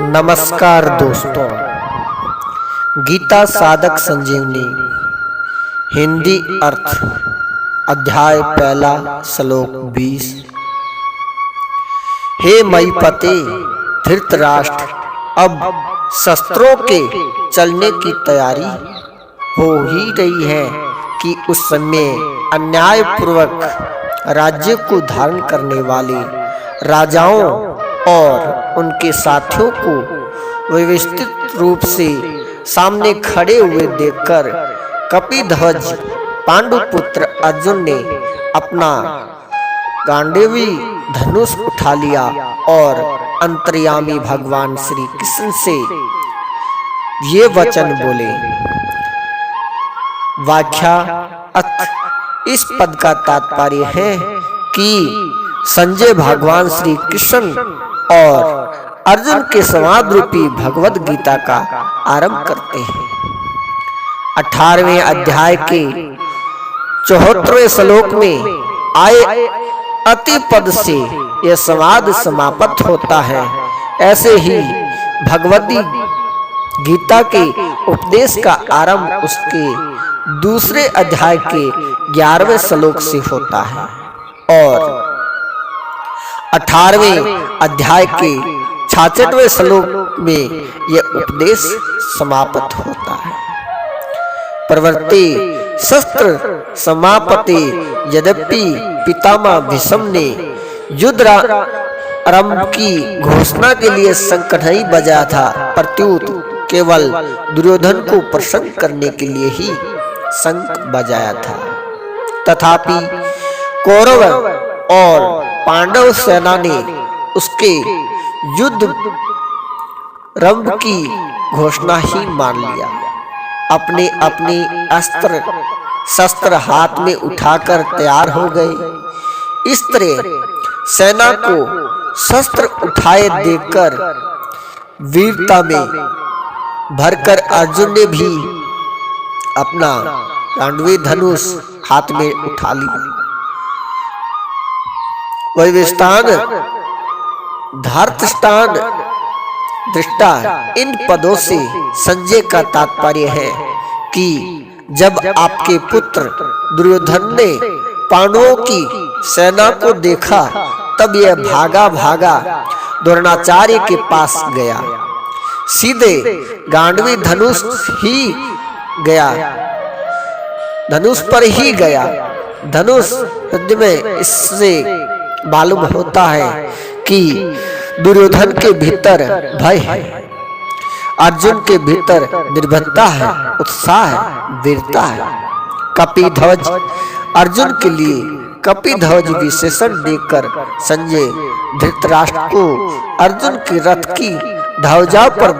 नमस्कार दोस्तों, गीता साधक संजीवनी हिंदी अर्थ अध्याय पहला श्लोक 20। हे महीपते धृतराष्ट्र, अब शस्त्रों के चलने की तैयारी हो ही रही है कि उस समय अन्यायपूर्वक राज्य को धारण करने वाले राजाओं और उनके साथियों को व्यवस्थित रूप से सामने खड़े हुए देखकर कपिध्वज पांडुपुत्र अर्जुन ने अपना गांडीवी धनुष उठा लिया और अंतर्यामी भगवान श्री कृष्ण से ये वचन बोले। व्याख्या इस पद का तात्पर्य है कि संजय भगवान श्री कृष्ण और अर्जुन के संवाद रूपी भगवद गीता का आरंभ करते हैं। 18वें अध्याय के 74वें श्लोक में आए अति पद से यह संवाद समाप्त होता है। ऐसे ही भगवदी गीता के उपदेश का आरंभ उसके दूसरे अध्याय के 11वें श्लोक से होता है और 18वें अध्याय के 66वें श्लोक में यह उपदेश समाप्त होता है। प्रवर्ते शस्त्र समापते यद्यपि पितामह भीष्म ने युद्ध आरंभ की घोषणा के लिए शंख नहीं बजाया था, प्रत्युत केवल दुर्योधन को प्रसन्न करने के लिए ही शंख बजाया था। तथापि कौरव और पांडव सेना ने उसके युद्ध आरंभ की घोषणा ही मान लिया। अपने अपने अस्त्र शस्त्र हाथ में उठाकर तैयार हो गए। इस तरह सेना को शस्त्र उठाए देखकर वीरता में भरकर अर्जुन ने भी अपना गांडीवी धनुष हाथ में उठा लिया। वैवस्थान धार्तष्टान दृष्टा इन पदों से संजय का तात्पर्य है कि जब आपके पुत्र दुर्योधन ने पांडवों की सेना को देखा तब यह भागा भागा द्रोणाचार्य के पास गया, सीधे गांडीवी धनुष पर ही गया। धनुष युद्ध में इससे मालूम होता है कि दुर्योधन के भीतर भय है, अर्जुन के भीतर निर्भयता है, उत्साह है, वीरता है। कपिध्वज अर्जुन के लिए कपिध्वज विशेषण देकर संजय धृतराष्ट्र को अर्जुन के रथ की ध्वजा पर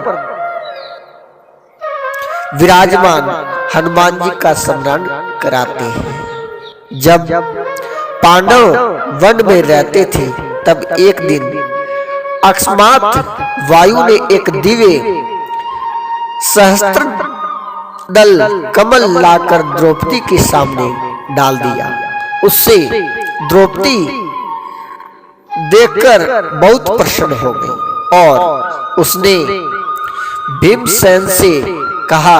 विराजमान हनुमान जी का स्मरण कराते हैं। जब पांडव वन में रहते थे तब एक दिन अकस्मात वायु ने एक दिव्य सहस्त्र दल कमल लाकर द्रौपदी के सामने डाल दिया। उससे द्रौपदी देखकर बहुत प्रसन्न हो गई और उसने भीमसेन से कहा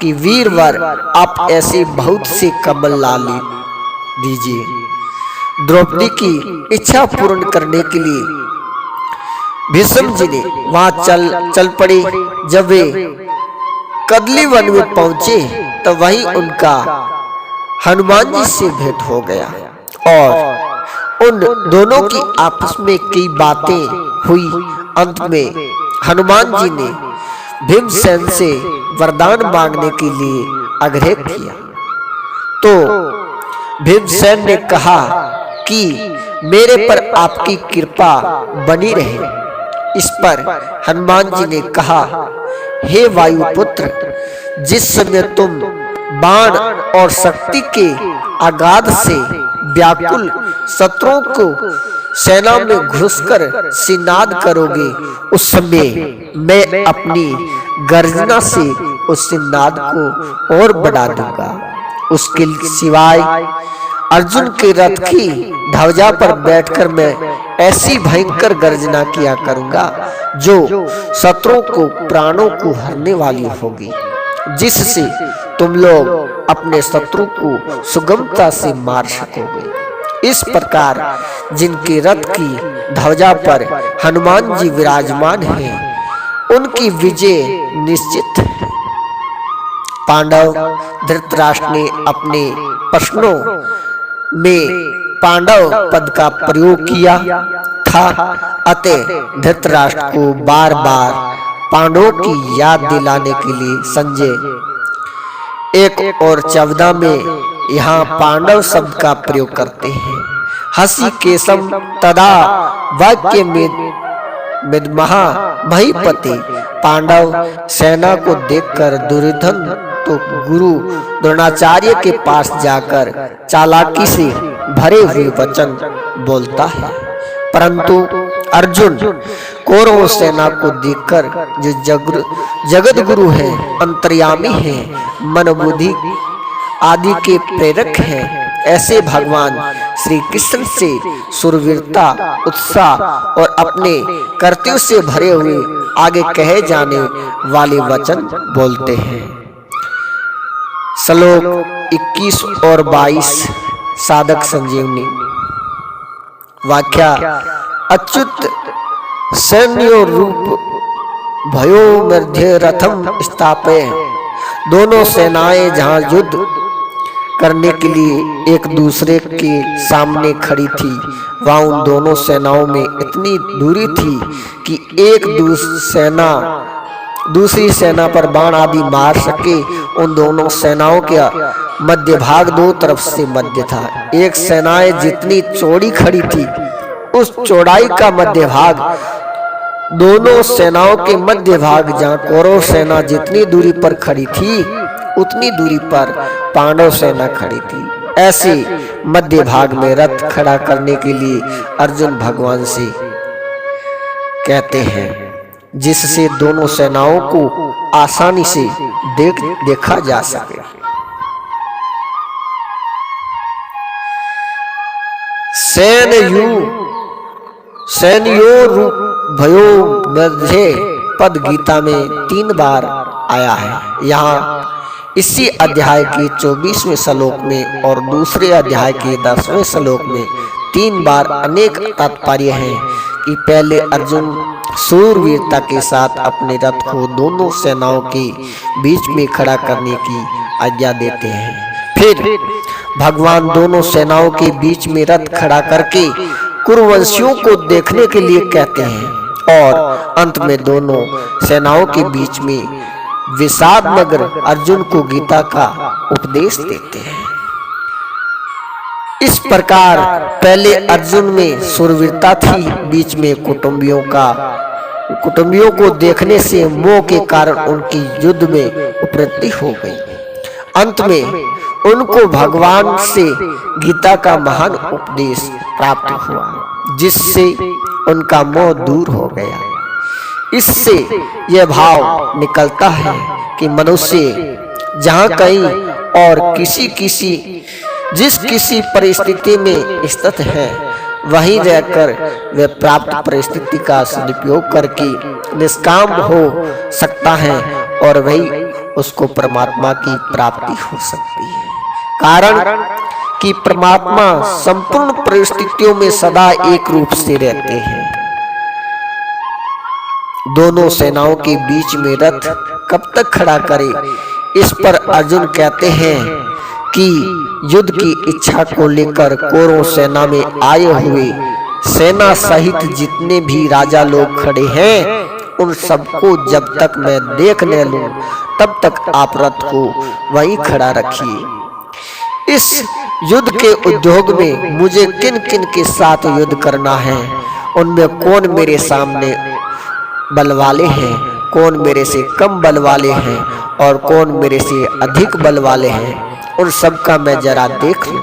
कि वीरवर आप ऐसे बहुत से कमल ला दीजिए। द्रौपदी की इच्छा पूर्ण करने के लिए भीष्म जी ने वहां चल पड़े। जब वे कदली वन में पहुंचे तो वहीं उनका हनुमान जी से भेंट हो गया और उन दोनों की आपस में कई बातें हुई। अंत में हनुमान जी ने भीमसेन से वरदान मांगने के लिए आग्रह किया तो भीमसेन ने कहा कि मेरे पर आपकी कृपा बनी रहे। इस पर हनुमान जी ने कहा, हे वायुपुत्र, जिस समय तुम बाण और शक्ति के आगाध से व्याकुल शत्रुओं को सेना में घुसकर सिनाद करोगे, उस समय मैं अपनी गर्जना से उस सिनाद को और बढ़ा दूंगा। उसके सिवाय अर्जुन के रथ की ध्वजा पर बैठकर मैं ऐसी भयंकर गर्जना किया करूंगा जो शत्रुओं को प्राणों को हरने वाली होगी, जिससे तुम लोग अपने शत्रु को सुगमता से मार सकोगे। इस प्रकार जिनके रथ की ध्वजा पर हनुमान जी विराजमान हैं, उनकी विजय निश्चित है। पांडव धृतराष्ट्र ने अपने प्रश्नों में पांडव पद का प्रयोग किया था, अतः धृतराष्ट्र को बार बार पांडवों की याद दिलाने के लिए संजय 1 और 14 में यहाँ पांडव शब्द का प्रयोग करते हैं। हसी केशम तदा वाक्य में महा महीपति। पांडव सेना को देखकर दुर्योधन तो गुरु द्रोणाचार्य के पास जाकर चालाकी से भरे हुए वचन बोलता है, परंतु अर्जुन कौरव सेना को देखकर जो जगत गुरु है, अंतर्यामी है, मन बुद्धि आदि के प्रेरक हैं, ऐसे भगवान श्री कृष्ण से सुरवीरता, उत्साह और अपने कर्तव्य से भरे हुए आगे कहे जाने वाले वचन बोलते हैं। श्लोक 21 और 22 साधक संजीवनी। व्याख्या। अच्युत सैन्यो रूप भयो मध्य रथम स्थापय। दोनों सेनाएं जहां युद्ध करने के लिए एक दूसरे के सामने खड़ी थी, वहां उन दोनों सेनाओं में इतनी दूरी थी कि एक दूसरी सेना पर बाण आदि मार सके। उन दोनों सेनाओं के मध्य भाग दो तरफ से मध्य था। एक सेनाएं जितनी चौड़ी खड़ी थी, उस चौड़ाई का मध्य भाग दोनों सेनाओं के मध्य भाग, जहां कौरव सेना जितनी दूरी पर खड़ी थी, उतनी दूरी पर पांडव सेना खड़ी थी। ऐसे मध्य भाग में रथ खड़ा करने के लिए अर्जुन भगवान से कहते हैं, जिससे दोनों सेनाओं को आसानी से देखा जा सके। सैन्यो भयो मध्य पद गीता में 3 बार आया है। यहाँ इसी अध्याय के 24वें श्लोक में और दूसरे अध्याय के 10वें श्लोक में 3 बार अनेक तात्पर्य हैं कि पहले अर्जुन शूरवीरता के साथ अपने रथ को दोनों सेनाओं के बीच में खड़ा करने की आज्ञा देते हैं। फिर भगवान दोनों सेनाओं के बीच में रथ खड़ा करके कुरुवंशियों को देखने के लिए कहते हैं और अंत में दोनों सेनाओं के बीच में विषाद मग्न अर्जुन को गीता का उपदेश देते हैं। इस प्रकार पहले अर्जुन में शूरवीरता थी, बीच में कुटुंबियों को देखने से मोह के कारण उनकी युद्ध में उपरति हो गई। अंत में उनको भगवान से गीता का महान उपदेश प्राप्त हुआ, जिससे उनका मोह दूर हो गया। इससे यह भाव निकलता है कि मनुष्य जहाँ कहीं और जिस किसी परिस्थिति में स्थित है, वहीं रहकर वे प्राप्त परिस्थिति का सदुपयोग करके निष्काम हो सकता है और वही उसको परमात्मा की प्राप्ति हो सकती है। कारण कि परमात्मा संपूर्ण परिस्थितियों में सदा एक रूप से रहते हैं। दोनों सेनाओं के बीच में रथ कब तक खड़ा करे, इस पर अर्जुन कहते हैं कि युद्ध की इच्छा को लेकर कौरव सेना में आए हुए सेना सहित जितने भी राजा लोग खड़े हैं, उन सबको जब तक मैं देख न लूं, तब तक आप रथ को वहीं खड़ा रखिए। इस युद्ध के उद्योग में मुझे किन किन के साथ युद्ध करना है, उनमें कौन मेरे सामने बल वाले हैं, कौन मेरे से कम बल वाले हैं और कौन मेरे से अधिक बल वाले हैं, उन सब का मैं जरा देख लूं।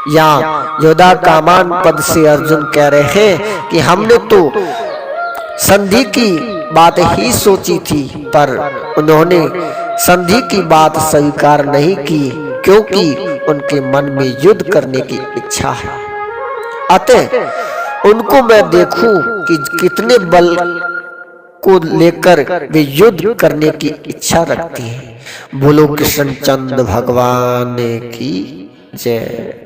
यहाँ योद्धा कामान पद से अर्जुन कह रहे हैं कि हमने तो संधि की बात ही सोची थी, पर उन्होंने संधि की बात स्वीकार नहीं की, क्योंकि उनके मन में युद्ध करने की इच्छा है। अतः उनको मैं देखूं कि कितने बल को लेकर वे युद्ध करने की इच्छा रखती हैं। बोलो कृष्णचंद्र भगवान की जय।